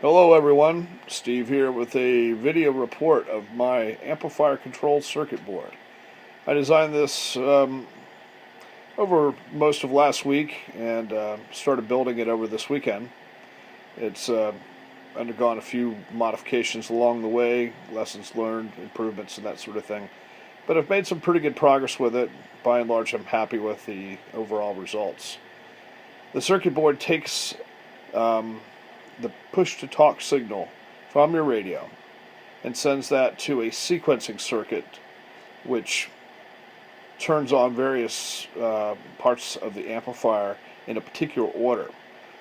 Hello everyone, Steve here with a video report of my amplifier control circuit board. I designed this over most of last week and started building it over this weekend. It's undergone a few modifications along the way, lessons learned, improvements and that sort of thing. But I've made some pretty good progress with it. By and large, I'm happy with the overall results. The circuit board takes the push-to-talk signal from your radio and sends that to a sequencing circuit which turns on various parts of the amplifier in a particular order.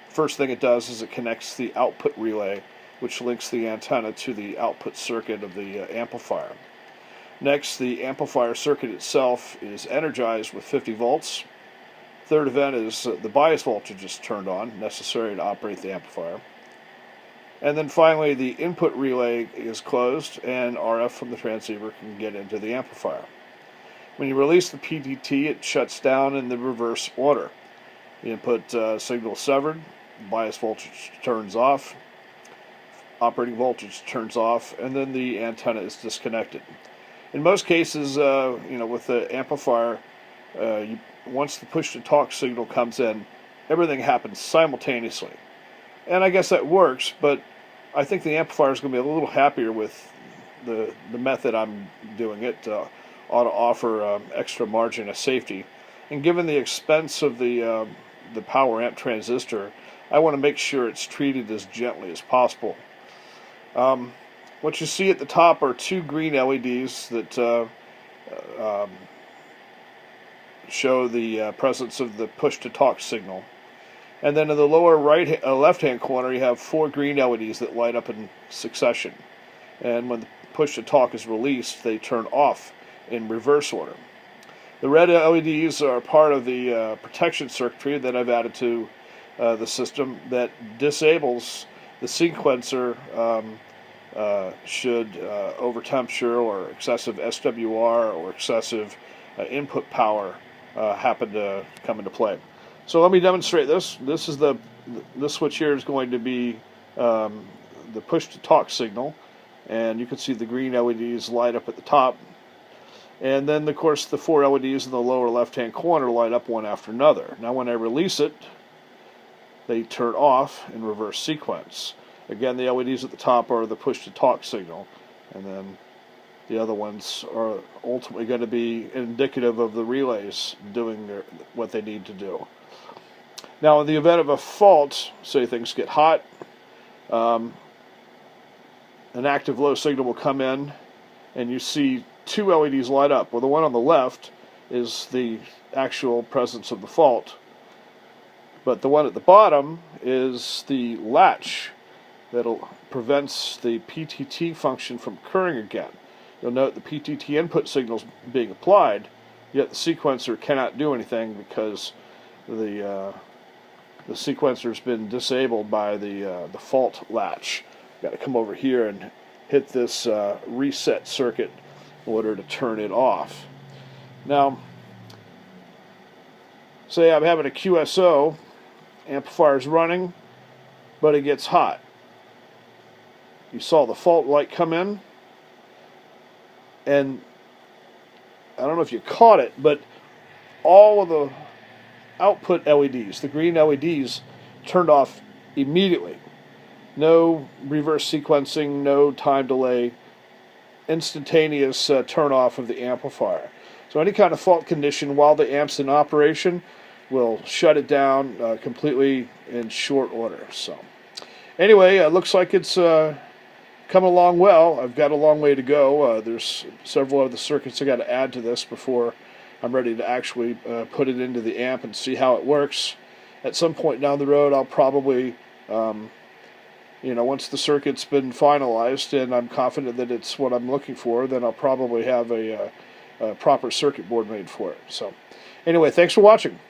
First thing it does is it connects the output relay, which links the antenna to the output circuit of the amplifier. Next, the amplifier circuit itself is energized with 50 volts. Third event is the bias voltage is turned on, necessary to operate the amplifier. And then finally, the input relay is closed and RF from the transceiver can get into the amplifier. When you release the PTT, it shuts down in the reverse order. The input signal is severed, bias voltage turns off, operating voltage turns off, and then the antenna is disconnected. In most cases, with the amplifier, once the push-to-talk signal comes in, everything happens simultaneously. And I guess that works, but I think the amplifier is going to be a little happier with the method I'm doing it. Ought to offer extra margin of safety. And given the expense of the power amp transistor, I want to make sure it's treated as gently as possible. What you see at the top are two green LEDs that show the presence of the push-to-talk signal. And then in the lower left-hand corner, you have four green LEDs that light up in succession. And when the push-to-talk is released, they turn off in reverse order. The red LEDs are part of the protection circuitry that I've added to the system that disables the sequencer should overtemperature or excessive SWR or excessive input power happen to come into play. So let me demonstrate this. This switch here is going to be the push-to-talk signal, and you can see the green LEDs light up at the top. And then, of course, the four LEDs in the lower left-hand corner light up one after another. Now, when I release it, they turn off in reverse sequence. Again, the LEDs at the top are the push-to-talk signal, and then the other ones are ultimately going to be indicative of the relays doing what they need to do. Now, in the event of a fault, say things get hot, an active low signal will come in, and you see two LEDs light up. Well, the one on the left is the actual presence of the fault, but the one at the bottom is the latch that prevents the PTT function from occurring again. You'll note the PTT input signal is being applied, yet the sequencer cannot do anything because the sequencer has been disabled by the fault latch. Got to come over here and hit this reset circuit in order to turn it off. Now, say I'm having a QSO, amplifier's running, but it gets hot. You saw the fault light come in, and I don't know if you caught it, but all of the output LEDs, the green LEDs, turned off immediately. No reverse sequencing, no time delay, instantaneous turn off of the amplifier. So any kind of fault condition while the amp's in operation will shut it down completely in short order. So anyway, it looks like it's coming along well. I've got a long way to go. There's several other circuits I got to add to this before I'm ready to actually put it into the amp and see how it works. At some point down the road, I'll probably, once the circuit's been finalized and I'm confident that it's what I'm looking for, then I'll probably have a proper circuit board made for it. So, anyway, thanks for watching.